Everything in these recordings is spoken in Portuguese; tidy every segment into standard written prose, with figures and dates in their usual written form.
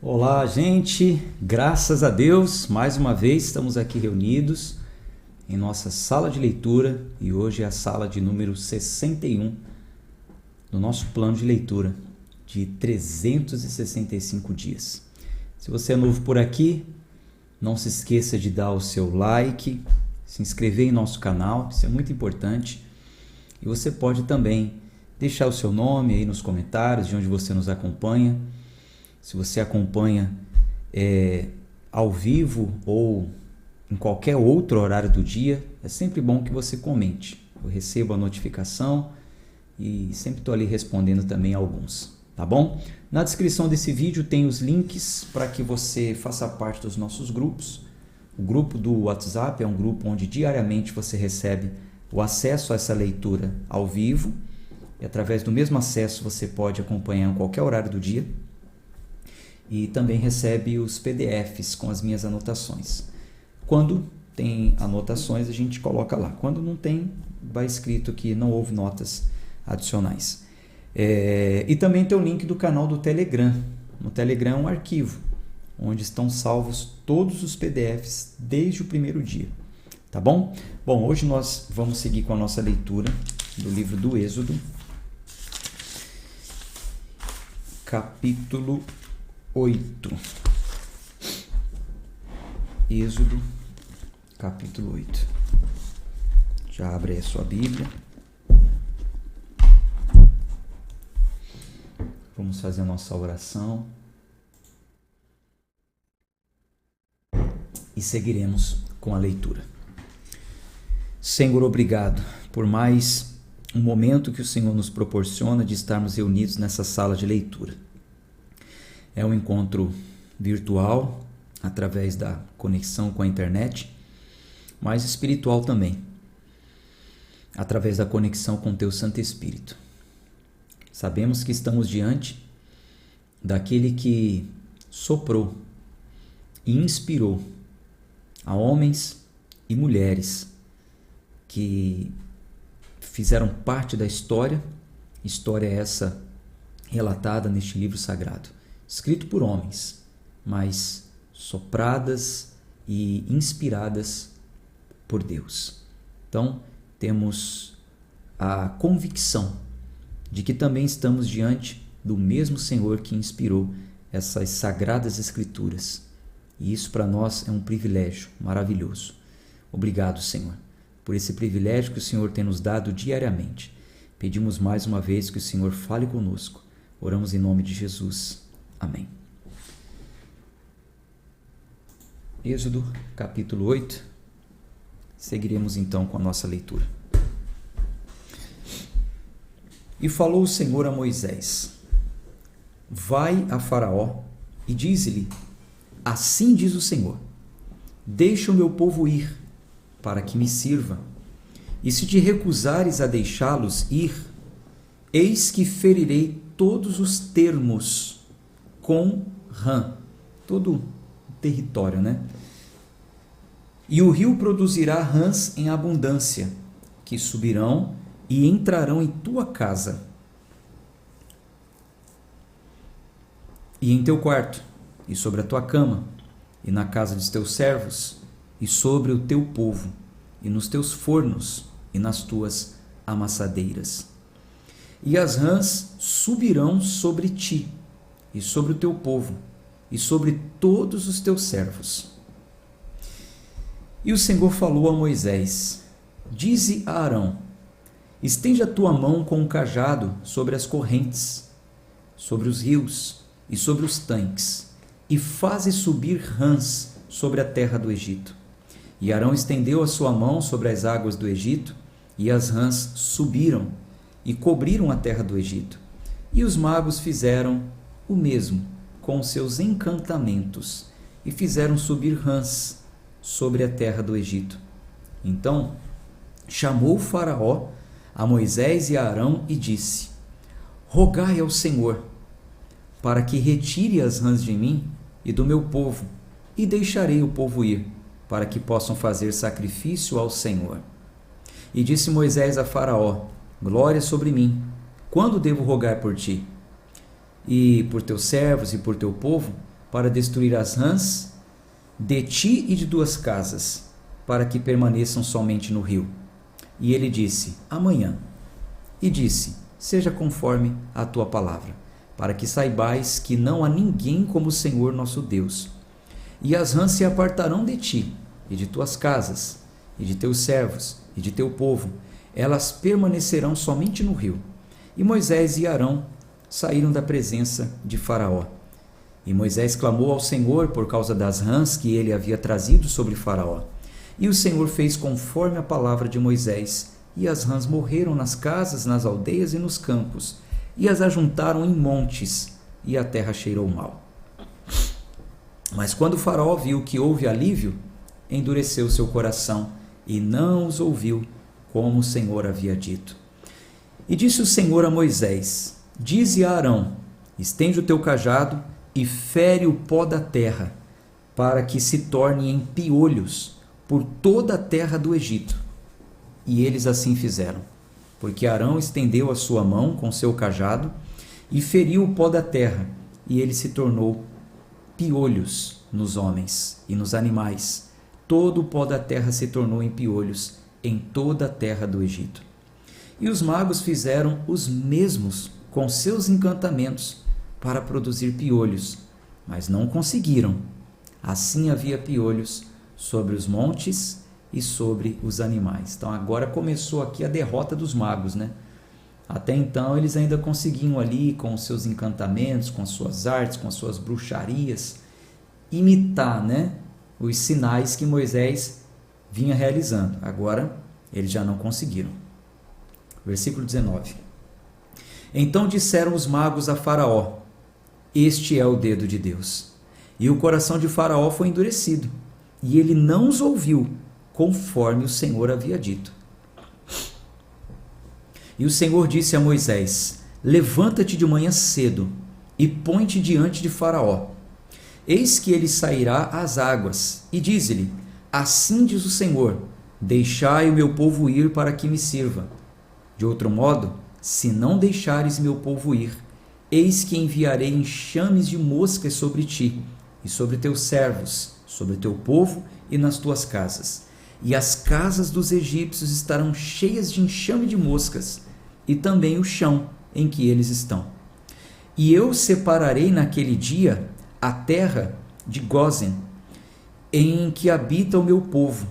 Olá, gente, graças a Deus, mais uma vez estamos aqui reunidos em nossa sala de leitura e hoje é a sala de número 61 do nosso plano de leitura de 365 dias. Se você é novo por aqui, não se esqueça de dar o seu like, se inscrever em nosso canal, isso é muito importante. E você pode também deixar o seu nome aí nos comentários de onde você nos acompanha. Se você acompanha ao vivo ou em qualquer outro horário do dia, é sempre bom que você comente. Eu recebo a notificação e sempre estou ali respondendo também alguns, tá bom? Na descrição desse vídeo tem os links para que você faça parte dos nossos grupos. O grupo do WhatsApp é um grupo onde diariamente você recebe o acesso a essa leitura ao vivo e através do mesmo acesso você pode acompanhar em qualquer horário do dia. E também recebe os PDFs com as minhas anotações. Quando tem anotações, a gente coloca lá. Quando não tem, vai escrito que não houve notas adicionais. E também tem o link do canal do Telegram. No Telegram é um arquivo, onde estão salvos todos os PDFs desde o primeiro dia. Tá bom? Bom, hoje nós vamos seguir com a nossa leitura do livro do Êxodo, capítulo 8. Êxodo, capítulo 8. Já abre aí a sua Bíblia. Vamos fazer a nossa oração. E seguiremos com a leitura. Senhor, obrigado por mais um momento que o Senhor nos proporciona de estarmos reunidos nessa sala de leitura. É um encontro virtual, através da conexão com a internet, mas espiritual também, através da conexão com o Teu Santo Espírito. Sabemos que estamos diante daquele que soprou e inspirou a homens e mulheres que fizeram parte da história essa relatada neste livro sagrado. Escrito por homens, mas sopradas e inspiradas por Deus. Então, temos a convicção de que também estamos diante do mesmo Senhor que inspirou essas sagradas Escrituras. E isso para nós é um privilégio maravilhoso. Obrigado, Senhor, por esse privilégio que o Senhor tem nos dado diariamente. Pedimos mais uma vez que o Senhor fale conosco. Oramos em nome de Jesus. Amém. Êxodo, capítulo 8. Seguiremos então com a nossa leitura. E falou o Senhor a Moisés: Vai a Faraó e dize-lhe: Assim diz o Senhor: Deixa o meu povo ir, para que me sirva. E se te recusares a deixá-los ir, eis que ferirei todos os termos com rã, todo o território, né? E o rio produzirá rãs em abundância, que subirão e entrarão em tua casa, e em teu quarto, e sobre a tua cama, e na casa dos teus servos, e sobre o teu povo, e nos teus fornos, e nas tuas amassadeiras. E as rãs subirão sobre ti, e sobre o teu povo, e sobre todos os teus servos. E o Senhor falou a Moisés: Dize a Arão: Estende a tua mão com um cajado sobre as correntes, sobre os rios e sobre os tanques, e faze subir rãs sobre a terra do Egito. E Arão estendeu a sua mão sobre as águas do Egito, e as rãs subiram e cobriram a terra do Egito. E os magos fizeram o mesmo com seus encantamentos, e fizeram subir rãs sobre a terra do Egito. Então chamou Faraó a Moisés e a Arão e disse: Rogai ao Senhor, para que retire as rãs de mim e do meu povo, e deixarei o povo ir, para que possam fazer sacrifício ao Senhor. E disse Moisés a Faraó: Glória sobre mim, quando devo rogar por ti? E por teus servos e por teu povo, para destruir as rãs de ti e de tuas casas, para que permaneçam somente no rio. E ele disse: amanhã. E disse: seja conforme a tua palavra, para que saibais que não há ninguém como o Senhor nosso Deus. E as rãs se apartarão de ti, e de tuas casas, e de teus servos, e de teu povo. Elas permanecerão somente no rio. E Moisés e Arão saíram da presença de Faraó. E Moisés clamou ao Senhor por causa das rãs que ele havia trazido sobre Faraó. E o Senhor fez conforme a palavra de Moisés, e as rãs morreram nas casas, nas aldeias e nos campos, e as ajuntaram em montes, e a terra cheirou mal. Mas quando Faraó viu que houve alívio, endureceu seu coração, e não os ouviu, como o Senhor havia dito. E disse o Senhor a Moisés: dize a Arão: estende o teu cajado e fere o pó da terra, para que se torne em piolhos por toda a terra do Egito. E eles assim fizeram, porque Arão estendeu a sua mão com seu cajado e feriu o pó da terra, e ele se tornou piolhos nos homens e nos animais. Todo o pó da terra se tornou em piolhos em toda a terra do Egito. E os magos fizeram os mesmos com seus encantamentos para produzir piolhos, mas não conseguiram. Assim havia piolhos sobre os montes e sobre os animais. Então agora começou aqui a derrota dos magos, né? Até então eles ainda conseguiam ali, com os seus encantamentos, com as suas artes, com as suas bruxarias, imitar, né, os sinais que Moisés vinha realizando. Agora eles já não conseguiram. Versículo 19. Então disseram os magos a Faraó: este é o dedo de Deus. E o coração de Faraó foi endurecido, e ele não os ouviu, conforme o Senhor havia dito. E o Senhor disse a Moisés: levanta-te de manhã cedo e põe-te diante de Faraó. Eis que ele sairá às águas, e dize-lhe: assim diz o Senhor: deixai o meu povo ir para que me sirva. De outro modo, se não deixares meu povo ir, eis que enviarei enxames de moscas sobre ti, e sobre teus servos, sobre teu povo e nas tuas casas. E as casas dos egípcios estarão cheias de enxame de moscas, e também o chão em que eles estão. E eu separarei naquele dia a terra de Gósen, em que habita o meu povo,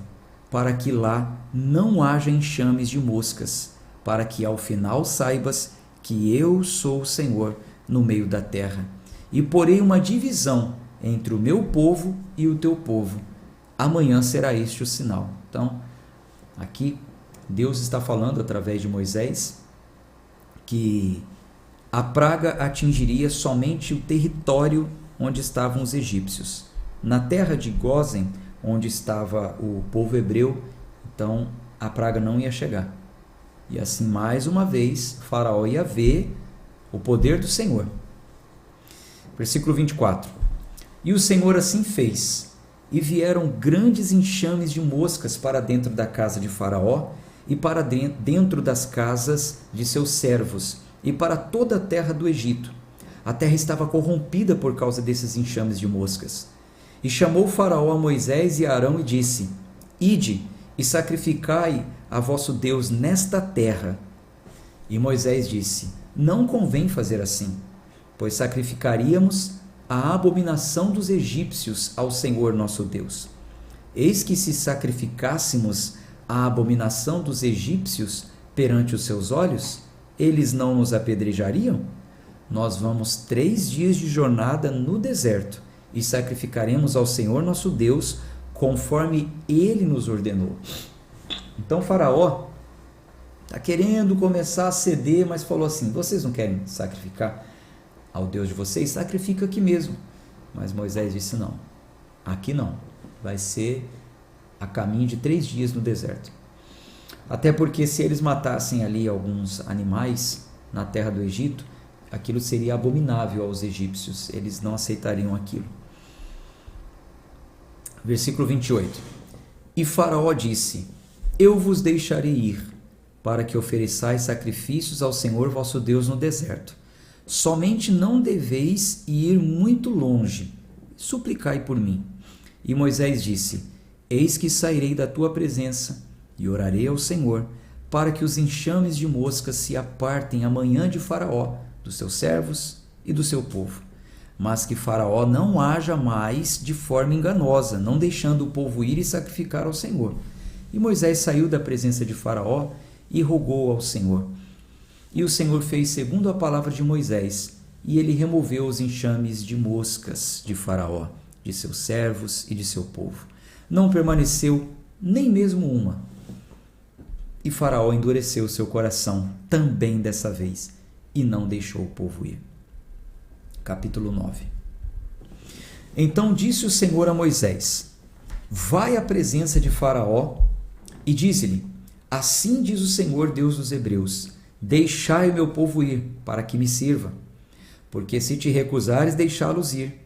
para que lá não haja enxames de moscas, para que ao final saibas que eu sou o Senhor no meio da terra. E porei uma divisão entre o meu povo e o teu povo. Amanhã será este o sinal. Então, aqui Deus está falando através de Moisés que a praga atingiria somente o território onde estavam os egípcios. Na terra de Gósen, onde estava o povo hebreu, então a praga não ia chegar. E assim, mais uma vez, Faraó ia ver o poder do Senhor. Versículo 24. E o Senhor assim fez, e vieram grandes enxames de moscas para dentro da casa de Faraó, e para dentro das casas de seus servos, e para toda a terra do Egito. A terra estava corrompida por causa desses enxames de moscas. E chamou Faraó a Moisés e a Arão e disse: ide e sacrificai a vosso Deus nesta terra. E Moisés disse: não convém fazer assim, pois sacrificaríamos a abominação dos egípcios ao Senhor nosso Deus. Eis que se sacrificássemos a abominação dos egípcios perante os seus olhos, eles não nos apedrejariam? Nós vamos 3 dias de jornada no deserto e sacrificaremos ao Senhor nosso Deus conforme Ele nos ordenou. Então Faraó está querendo começar a ceder, mas falou assim: vocês não querem sacrificar ao Deus de vocês? Sacrifica aqui mesmo. Mas Moisés disse: não, aqui não, vai ser a caminho de 3 dias no deserto. Até porque se eles matassem ali alguns animais na terra do Egito, aquilo seria abominável aos egípcios, eles não aceitariam aquilo. Versículo 28. E Faraó disse: eu vos deixarei ir, para que ofereçais sacrifícios ao Senhor vosso Deus no deserto. Somente não deveis ir muito longe, suplicai por mim. E Moisés disse: Eis que sairei da tua presença e orarei ao Senhor, para que os enxames de moscas se apartem amanhã de Faraó, dos seus servos e do seu povo, mas que Faraó não haja mais de forma enganosa, não deixando o povo ir e sacrificar ao Senhor. E Moisés saiu da presença de Faraó e rogou ao Senhor. E o Senhor fez segundo a palavra de Moisés, e ele removeu os enxames de moscas de Faraó, de seus servos e de seu povo. Não permaneceu nem mesmo uma. E Faraó endureceu seu coração também dessa vez, e não deixou o povo ir. Capítulo 9. Então disse o Senhor a Moisés: Vai à presença de Faraó e dize-lhe: Assim diz o Senhor, Deus dos Hebreus: Deixai o meu povo ir, para que me sirva. Porque se te recusares deixá-los ir,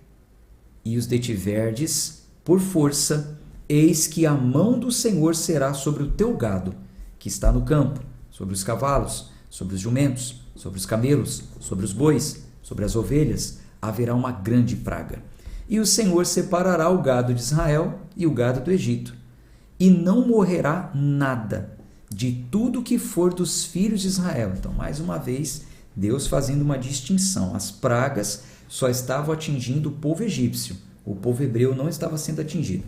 e os detiverdes por força, eis que a mão do Senhor será sobre o teu gado, que está no campo, sobre os cavalos, sobre os jumentos, sobre os camelos, sobre os bois, sobre as ovelhas, haverá uma grande praga. E o Senhor separará o gado de Israel e o gado do Egito, e não morrerá nada de tudo que for dos filhos de Israel. Então, mais uma vez, Deus fazendo uma distinção. As pragas só estavam atingindo o povo egípcio. O povo hebreu não estava sendo atingido.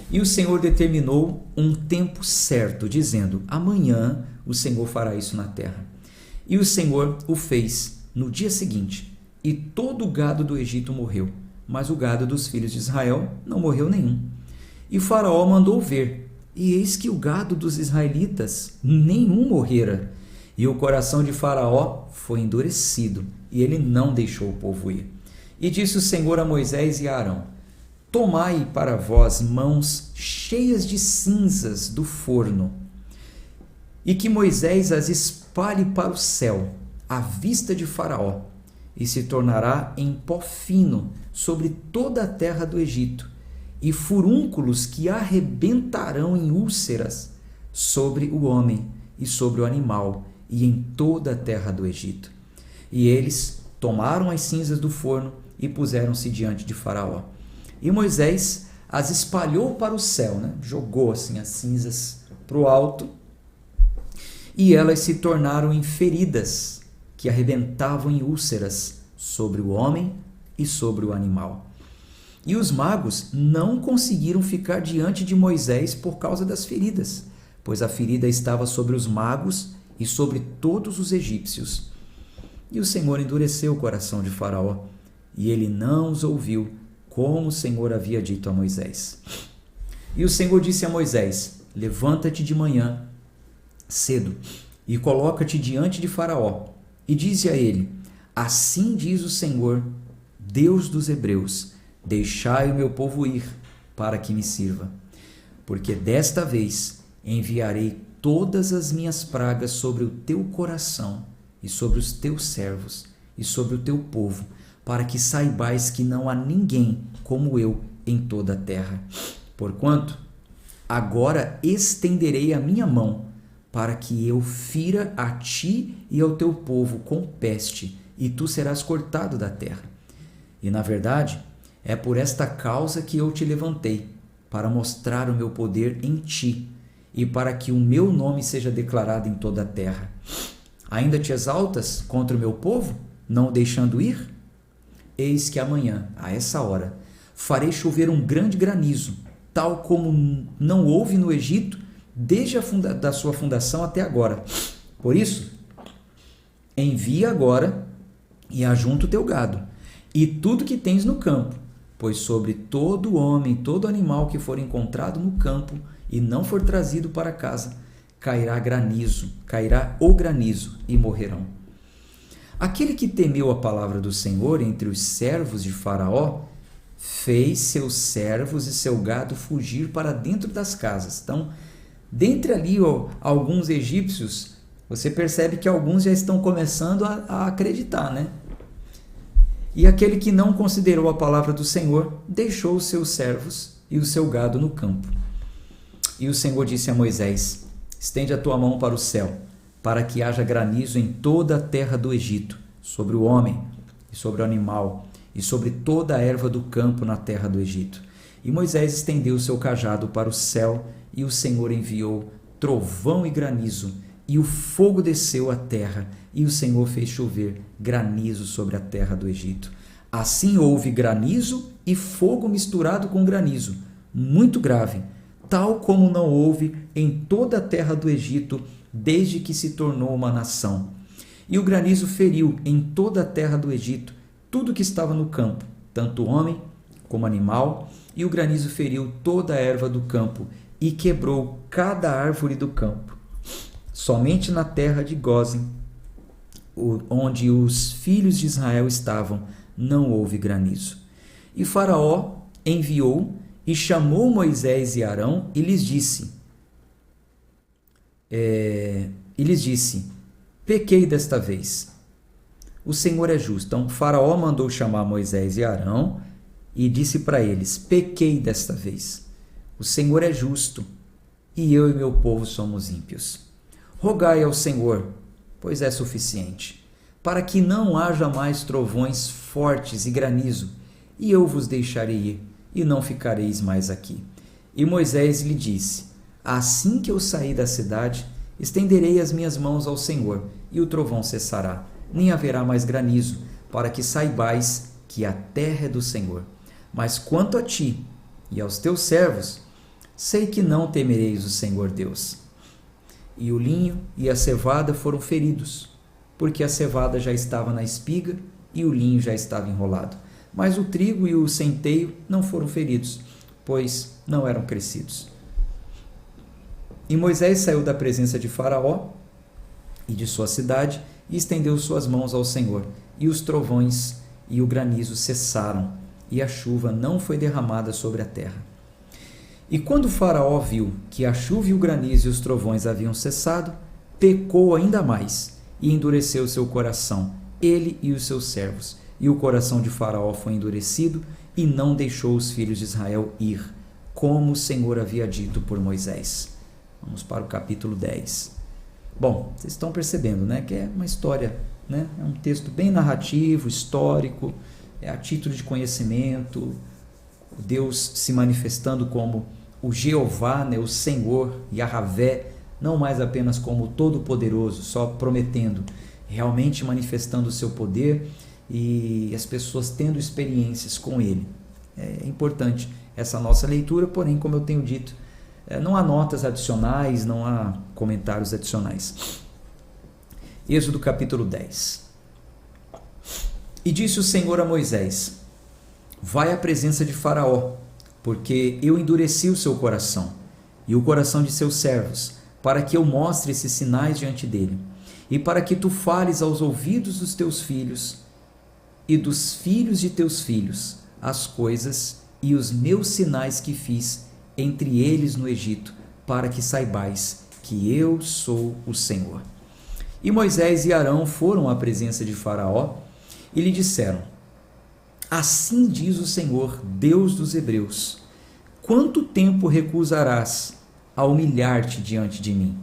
E o Senhor determinou um tempo certo, dizendo: Amanhã o Senhor fará isso na terra. E o Senhor o fez no dia seguinte, e todo o gado do Egito morreu, mas o gado dos filhos de Israel não morreu nenhum. E Faraó mandou ver, e eis que o gado dos israelitas nenhum morrera. E o coração de Faraó foi endurecido, e ele não deixou o povo ir. E disse o Senhor a Moisés e a Arão: Tomai para vós mãos cheias de cinzas do forno, e que Moisés as espalhe para o céu, à vista de Faraó, e se tornará em pó fino sobre toda a terra do Egito, e furúnculos que arrebentarão em úlceras sobre o homem e sobre o animal, e em toda a terra do Egito. E eles tomaram as cinzas do forno e puseram-se diante de Faraó. E Moisés as espalhou para o céu, jogou assim as cinzas para o alto, e elas se tornaram em feridas que arrebentavam em úlceras sobre o homem e sobre o animal. E os magos não conseguiram ficar diante de Moisés por causa das feridas, pois a ferida estava sobre os magos e sobre todos os egípcios. E o Senhor endureceu o coração de Faraó, e ele não os ouviu, como o Senhor havia dito a Moisés. E o Senhor disse a Moisés: Levanta-te de manhã cedo e coloca-te diante de Faraó, e dize a ele: Assim diz o Senhor, Deus dos Hebreus: Deixai o meu povo ir, para que me sirva. Porque desta vez enviarei todas as minhas pragas sobre o teu coração e sobre os teus servos e sobre o teu povo, para que saibais que não há ninguém como eu em toda a terra. Porquanto agora estenderei a minha mão, para que eu fira a ti e ao teu povo com peste, e tu serás cortado da terra. E na verdade, é por esta causa que eu te levantei, para mostrar o meu poder em ti, e para que o meu nome seja declarado em toda a terra. Ainda te exaltas contra o meu povo, não o deixando ir? Eis que amanhã, a essa hora, farei chover um grande granizo, tal como não houve no Egito, desde da sua fundação até agora. Por isso, envia agora e ajunta o teu gado, e tudo que tens no campo, pois sobre todo homem, todo animal que for encontrado no campo e não for trazido para casa, cairá o granizo e morrerão. Aquele que temeu a palavra do Senhor entre os servos de Faraó, fez seus servos e seu gado fugir para dentro das casas. Então, dentre ali alguns egípcios, você percebe que alguns já estão começando a acreditar, E aquele que não considerou a palavra do Senhor, deixou os seus servos e o seu gado no campo. E o Senhor disse a Moisés: Estende a tua mão para o céu, para que haja granizo em toda a terra do Egito, sobre o homem e sobre o animal, e sobre toda a erva do campo na terra do Egito. E Moisés estendeu o seu cajado para o céu, e o Senhor enviou trovão e granizo, e o fogo desceu à terra, e o Senhor fez chover granizo sobre a terra do Egito. Assim houve granizo e fogo misturado com granizo, muito grave, tal como não houve em toda a terra do Egito desde que se tornou uma nação. E o granizo feriu em toda a terra do Egito tudo que estava no campo, tanto homem como animal, e o granizo feriu toda a erva do campo e quebrou cada árvore do campo. Somente na terra de Gósen, onde os filhos de Israel estavam, não houve granizo. E Faraó enviou e chamou Moisés e Arão e lhes disse, pequei desta vez. O Senhor é justo. Então Faraó mandou chamar Moisés e Arão e disse para eles, pequei desta vez. O Senhor é justo e eu e meu povo somos ímpios. Rogai ao Senhor, pois é suficiente, para que não haja mais trovões fortes e granizo, e eu vos deixarei ir, e não ficareis mais aqui. E Moisés lhe disse, assim que eu sair da cidade, estenderei as minhas mãos ao Senhor, e o trovão cessará, nem haverá mais granizo, para que saibais que a terra é do Senhor. Mas quanto a ti e aos teus servos, sei que não temereis o Senhor Deus. E o linho e a cevada foram feridos, porque a cevada já estava na espiga e o linho já estava enrolado. Mas o trigo e o centeio não foram feridos, pois não eram crescidos. E Moisés saiu da presença de Faraó e de sua cidade e estendeu suas mãos ao Senhor, e os trovões e o granizo cessaram, e a chuva não foi derramada sobre a terra. E quando Faraó viu que a chuva e o granizo e os trovões haviam cessado, pecou ainda mais e endureceu seu coração, ele e os seus servos. E o coração de Faraó foi endurecido e não deixou os filhos de Israel ir, como o Senhor havia dito por Moisés. Vamos para o capítulo 10. Bom, vocês estão percebendo, né, que é uma história, né, é um texto bem narrativo, histórico, é a título de conhecimento, Deus se manifestando como o Jeová, né, o Senhor, Yahvé, não mais apenas como o Todo-Poderoso, só prometendo, realmente manifestando o seu poder e as pessoas tendo experiências com Ele. É importante essa nossa leitura, porém, como eu tenho dito, não há notas adicionais, não há comentários adicionais. Êxodo capítulo 10. E disse o Senhor a Moisés, vai à presença de Faraó, porque eu endureci o seu coração e o coração de seus servos, para que eu mostre esses sinais diante dele, e para que tu fales aos ouvidos dos teus filhos e dos filhos de teus filhos as coisas e os meus sinais que fiz entre eles no Egito, para que saibais que eu sou o Senhor. E Moisés e Arão foram à presença de Faraó e lhe disseram, assim diz o Senhor, Deus dos Hebreus, quanto tempo recusarás a humilhar-te diante de mim?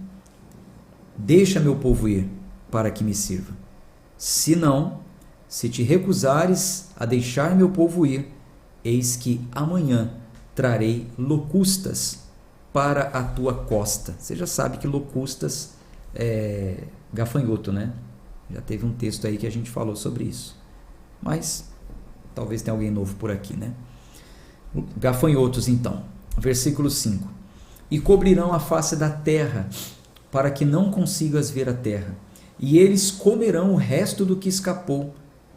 Deixa meu povo ir, para que me sirva. Se não, se te recusares a deixar meu povo ir, eis que amanhã trarei locustas para a tua costa. Você já sabe que locustas é gafanhoto, né? Já teve um texto aí que a gente falou sobre isso. Mas talvez tenha alguém novo por aqui, né? Gafanhotos, então. Versículo 5. E cobrirão a face da terra, para que não consigas ver a terra. E eles comerão o resto do que escapou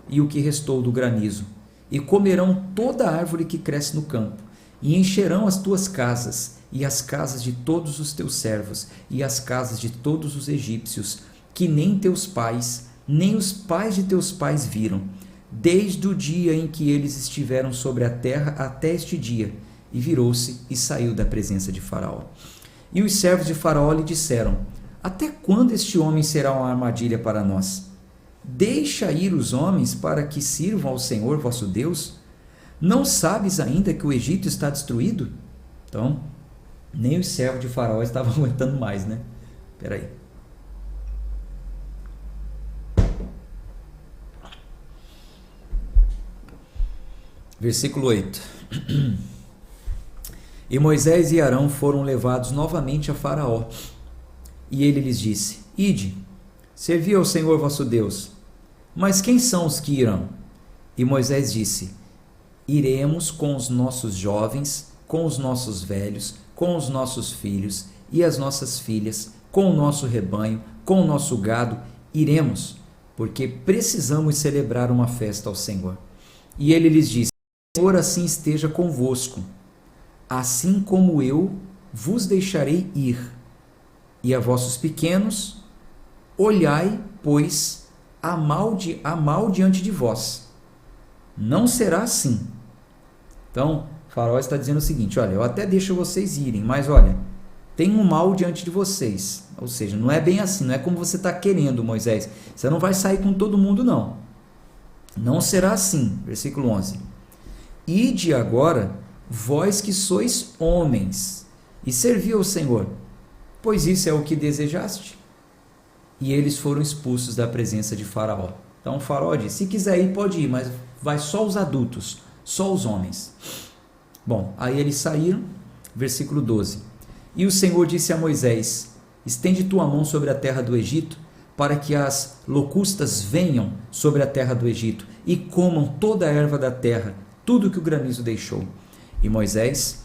e o que restou do granizo. E comerão toda a árvore que cresce no campo. E encherão as tuas casas, e as casas de todos os teus servos, e as casas de todos os egípcios, que nem teus pais, nem os pais de teus pais viram, desde o dia em que eles estiveram sobre a terra até este dia. E virou-se e saiu da presença de Faraó. E os servos de Faraó lhe disseram, até quando este homem será uma armadilha para nós? Deixa ir os homens para que sirvam ao Senhor vosso Deus? Não sabes ainda que o Egito está destruído? Então, nem os servos de Faraó estavam aguentando mais, né? Espera aí. Versículo 8. E Moisés e Arão foram levados novamente a Faraó, e ele lhes disse: Ide, servi ao Senhor vosso Deus. Mas quem são os que irão? E Moisés disse: Iremos com os nossos jovens, com os nossos velhos, com os nossos filhos e as nossas filhas, com o nosso rebanho, com o nosso gado, iremos, porque precisamos celebrar uma festa ao Senhor. E ele lhes disse: O Senhor assim esteja convosco, assim como eu vos deixarei ir. E a vossos pequenos, olhai, pois, a mal diante de vós. Não será assim. Então, Faraó está dizendo o seguinte: olha, eu até deixo vocês irem, mas olha, tem um mal diante de vocês. Ou seja, não é bem assim, não é como você está querendo, Moisés. Você não vai sair com todo mundo, não. Não será assim. Versículo 11. Ide agora, vós que sois homens, e servi ao Senhor, pois isso é o que desejaste. E eles foram expulsos da presença de Faraó. Então o Faraó disse: se quiser ir, pode ir, mas vai só os adultos, só os homens. Bom, aí eles saíram. Versículo 12. E o Senhor disse a Moisés: estende tua mão sobre a terra do Egito, para que as locustas venham sobre a terra do Egito e comam toda a erva da terra, tudo que o granizo deixou. E Moisés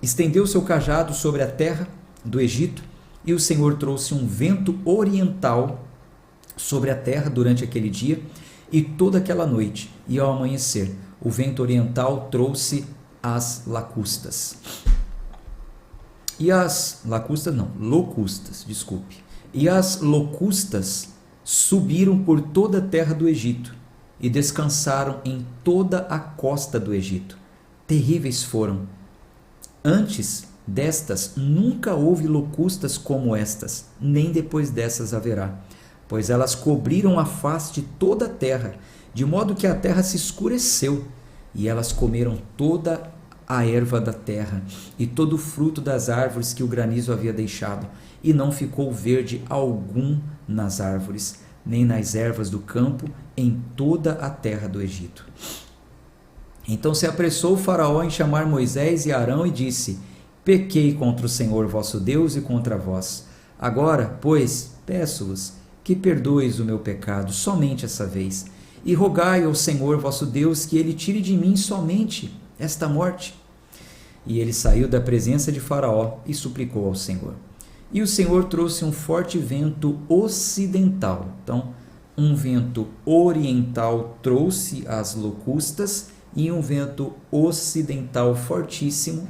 estendeu seu cajado sobre a terra do Egito, e o Senhor trouxe um vento oriental sobre a terra durante aquele dia e toda aquela noite, e ao amanhecer o vento oriental trouxe as locustas. E as locustas, desculpe. E as locustas subiram por toda a terra do Egito e descansaram em toda a costa do Egito. Terríveis foram. Antes destas nunca houve locustas como estas, nem depois dessas haverá, pois elas cobriram a face de toda a terra, de modo que a terra se escureceu, e elas comeram toda a erva da terra e todo o fruto das árvores que o granizo havia deixado, e não ficou verde algum nas árvores, nem nas ervas do campo, em toda a terra do Egito. Então se apressou o Faraó em chamar Moisés e Arão e disse: pequei contra o Senhor vosso Deus e contra vós. Agora, pois, peço-vos que perdoeis o meu pecado somente essa vez, e rogai ao Senhor vosso Deus que ele tire de mim somente esta morte. E ele saiu da presença de Faraó e suplicou ao Senhor. E o Senhor trouxe um forte vento ocidental. Então, um vento oriental trouxe as locustas, e um vento ocidental fortíssimo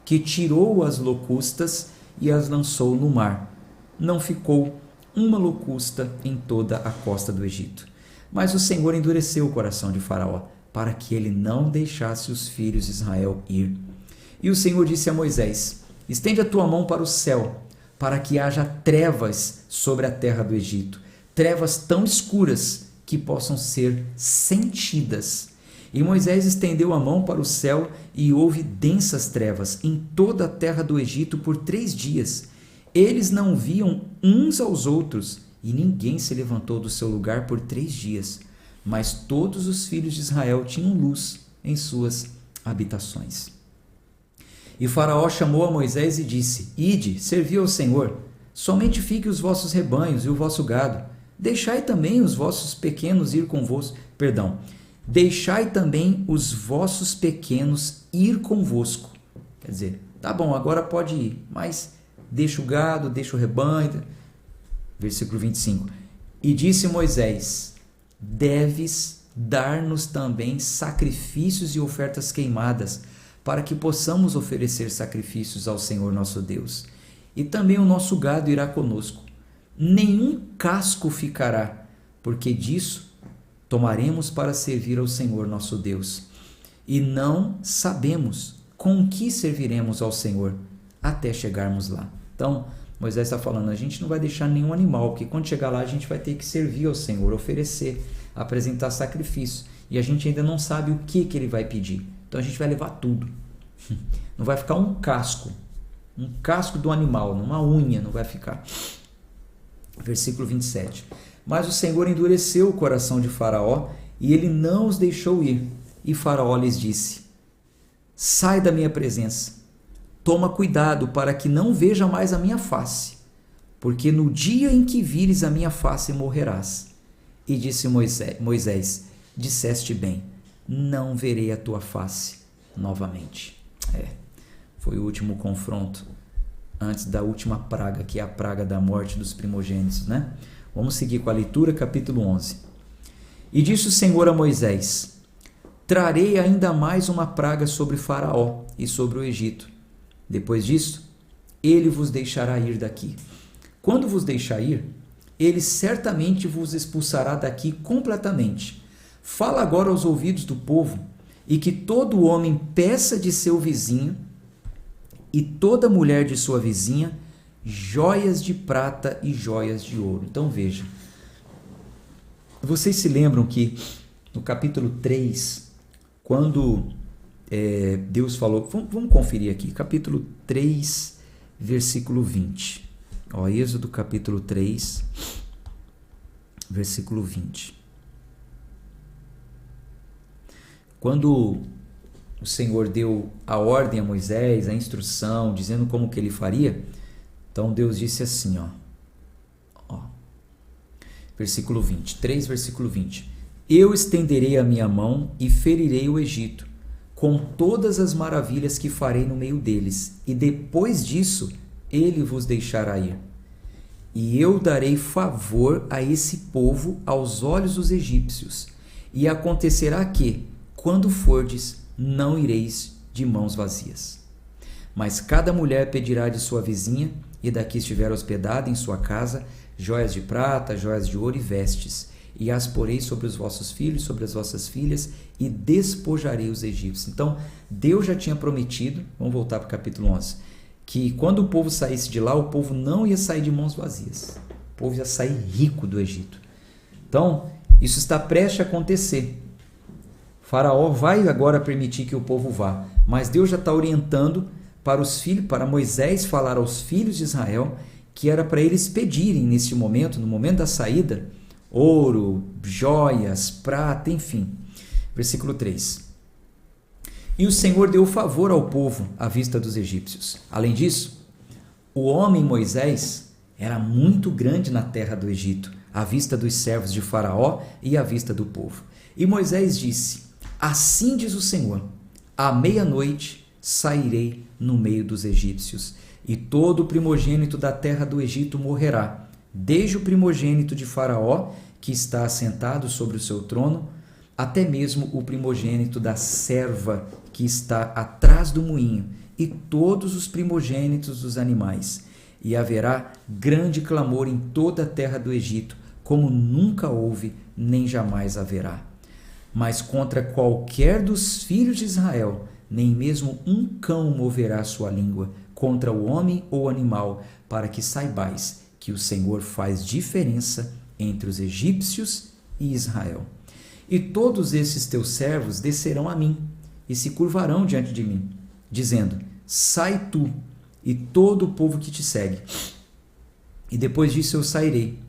que tirou as locustas e as lançou no mar. Não ficou uma locusta em toda a costa do Egito. Mas o Senhor endureceu o coração de Faraó, para que ele não deixasse os filhos de Israel ir. E o Senhor disse a Moisés: estende a tua mão para o céu, para que haja trevas sobre a terra do Egito, trevas tão escuras que possam ser sentidas. E Moisés estendeu a mão para o céu, e houve densas trevas em toda a terra do Egito por 3 dias. Eles não viam uns aos outros, e ninguém se levantou do seu lugar por 3 dias. Mas todos os filhos de Israel tinham luz em suas habitações. E Faraó chamou a Moisés e disse: ide, servi ao Senhor, somente fiquem os vossos rebanhos e o vosso gado. Deixai também os vossos pequenos ir convosco. Deixai também os vossos pequenos ir convosco. Quer dizer, tá bom, agora pode ir, mas deixa o gado, deixa o rebanho. Versículo 25. E disse Moisés: deves dar-nos também sacrifícios e ofertas queimadas, para que possamos oferecer sacrifícios ao Senhor nosso Deus. E também o nosso gado irá conosco. Nenhum casco ficará, porque disso tomaremos para servir ao Senhor nosso Deus. E não sabemos com que serviremos ao Senhor até chegarmos lá. Então, Moisés está falando, a gente não vai deixar nenhum animal, porque quando chegar lá a gente vai ter que servir ao Senhor, oferecer, apresentar sacrifício. E a gente ainda não sabe o que ele vai pedir. Então a gente vai levar tudo. Não vai ficar um casco do animal, uma unha não vai ficar. Versículo 27. Mas o Senhor endureceu o coração de Faraó, e ele não os deixou ir. E Faraó lhes disse: sai da minha presença, toma cuidado para que não veja mais a minha face, porque no dia em que vires a minha face morrerás. E disse Moisés: disseste bem, não verei a tua face novamente. Foi o último confronto antes da última praga, que é a praga da morte dos primogênitos, né? Vamos seguir com a leitura, capítulo 11. E disse o Senhor a Moisés: trarei ainda mais uma praga sobre Faraó e sobre o Egito. Depois disso, ele vos deixará ir daqui. Quando vos deixar ir, ele certamente vos expulsará daqui completamente. Fala agora aos ouvidos do povo, e que todo homem peça de seu vizinho e toda mulher de sua vizinha joias de prata e joias de ouro. Então veja, vocês se lembram que no capítulo 3, quando Deus falou, vamos conferir aqui, capítulo 3, versículo 20. Êxodo capítulo 3, versículo 20. Quando o Senhor deu a ordem a Moisés, a instrução, dizendo como que ele faria, então Deus disse assim, versículo 20, 3, versículo 20. Eu estenderei a minha mão e ferirei o Egito, com todas as maravilhas que farei no meio deles, e depois disso ele vos deixará ir. E eu darei favor a esse povo aos olhos dos egípcios, e acontecerá que, quando fordes, não ireis de mãos vazias. Mas cada mulher pedirá de sua vizinha, e daqui estiver hospedada em sua casa, joias de prata, joias de ouro e vestes, e as porei sobre os vossos filhos, sobre as vossas filhas, e despojarei os egípcios. Então, Deus já tinha prometido, vamos voltar para o capítulo 11, que quando o povo saísse de lá, o povo não ia sair de mãos vazias. O povo ia sair rico do Egito. Então, isso está prestes a acontecer. Faraó vai agora permitir que o povo vá, mas Deus já está orientando para os filhos, para Moisés falar aos filhos de Israel, que era para eles pedirem nesse momento, no momento da saída, ouro, joias, prata, enfim. Versículo 3. E o Senhor deu favor ao povo à vista dos egípcios. Além disso, o homem Moisés era muito grande na terra do Egito, à vista dos servos de Faraó e à vista do povo. E Moisés disse: assim diz o Senhor, à meia-noite sairei no meio dos egípcios, e todo o primogênito da terra do Egito morrerá, desde o primogênito de Faraó, que está assentado sobre o seu trono, até mesmo o primogênito da serva que está atrás do moinho, e todos os primogênitos dos animais. E haverá grande clamor em toda a terra do Egito, como nunca houve, nem jamais haverá. Mas contra qualquer dos filhos de Israel, nem mesmo um cão moverá sua língua contra o homem ou animal, para que saibais que o Senhor faz diferença entre os egípcios e Israel. E todos esses teus servos descerão a mim e se curvarão diante de mim, dizendo: sai tu e todo o povo que te segue. E depois disso eu sairei.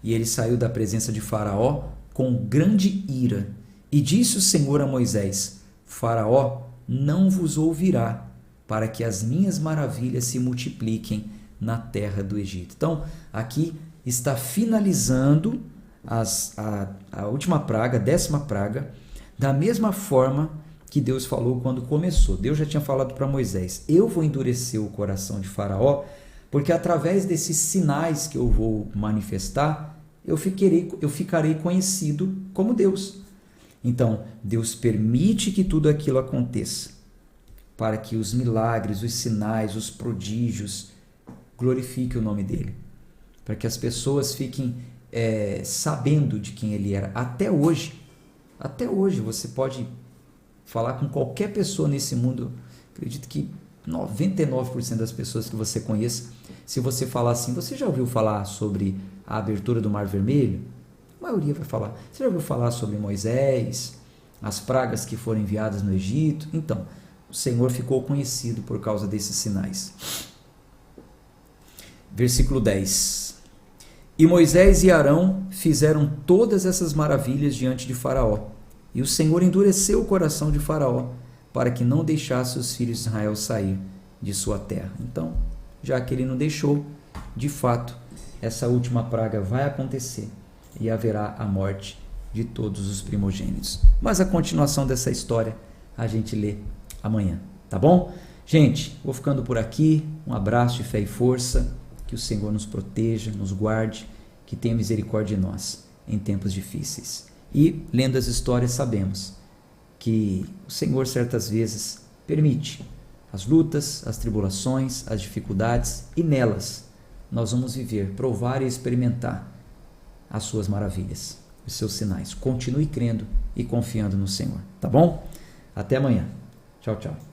E ele saiu da presença de Faraó com grande ira. E disse o Senhor a Moisés: Faraó não vos ouvirá, para que as minhas maravilhas se multipliquem na terra do Egito. Então, aqui está finalizando a última praga, a 10ª praga, da mesma forma que Deus falou quando começou. Deus já tinha falado para Moisés: eu vou endurecer o coração de Faraó, porque através desses sinais que eu vou manifestar, eu ficarei conhecido como Deus. Então, Deus permite que tudo aquilo aconteça, para que os milagres, os sinais, os prodígios glorifiquem o nome dele, para que as pessoas fiquem sabendo de quem ele era. Até hoje você pode falar com qualquer pessoa nesse mundo, acredito que 99% das pessoas que você conheça, se você falar assim: você já ouviu falar sobre a abertura do Mar Vermelho? A maioria vai falar. Você já ouviu falar sobre Moisés, as pragas que foram enviadas no Egito? Então, o Senhor ficou conhecido por causa desses sinais. Versículo 10. E Moisés e Arão fizeram todas essas maravilhas diante de Faraó, E o Senhor endureceu o coração de Faraó para que não deixasse os filhos de Israel sair de sua terra. Então, já que ele não deixou, de fato, essa última praga vai acontecer e haverá a morte de todos os primogênitos. Mas a continuação dessa história a gente lê amanhã, tá bom? Gente, vou ficando por aqui. Um abraço de fé e força. Que o Senhor nos proteja, nos guarde, que tenha misericórdia de nós em tempos difíceis. E, lendo as histórias, sabemos que o Senhor certas vezes permite as lutas, as tribulações, as dificuldades, e nelas nós vamos viver, provar e experimentar as suas maravilhas, os seus sinais. Continue crendo e confiando no Senhor, tá bom? Até amanhã. Tchau, tchau.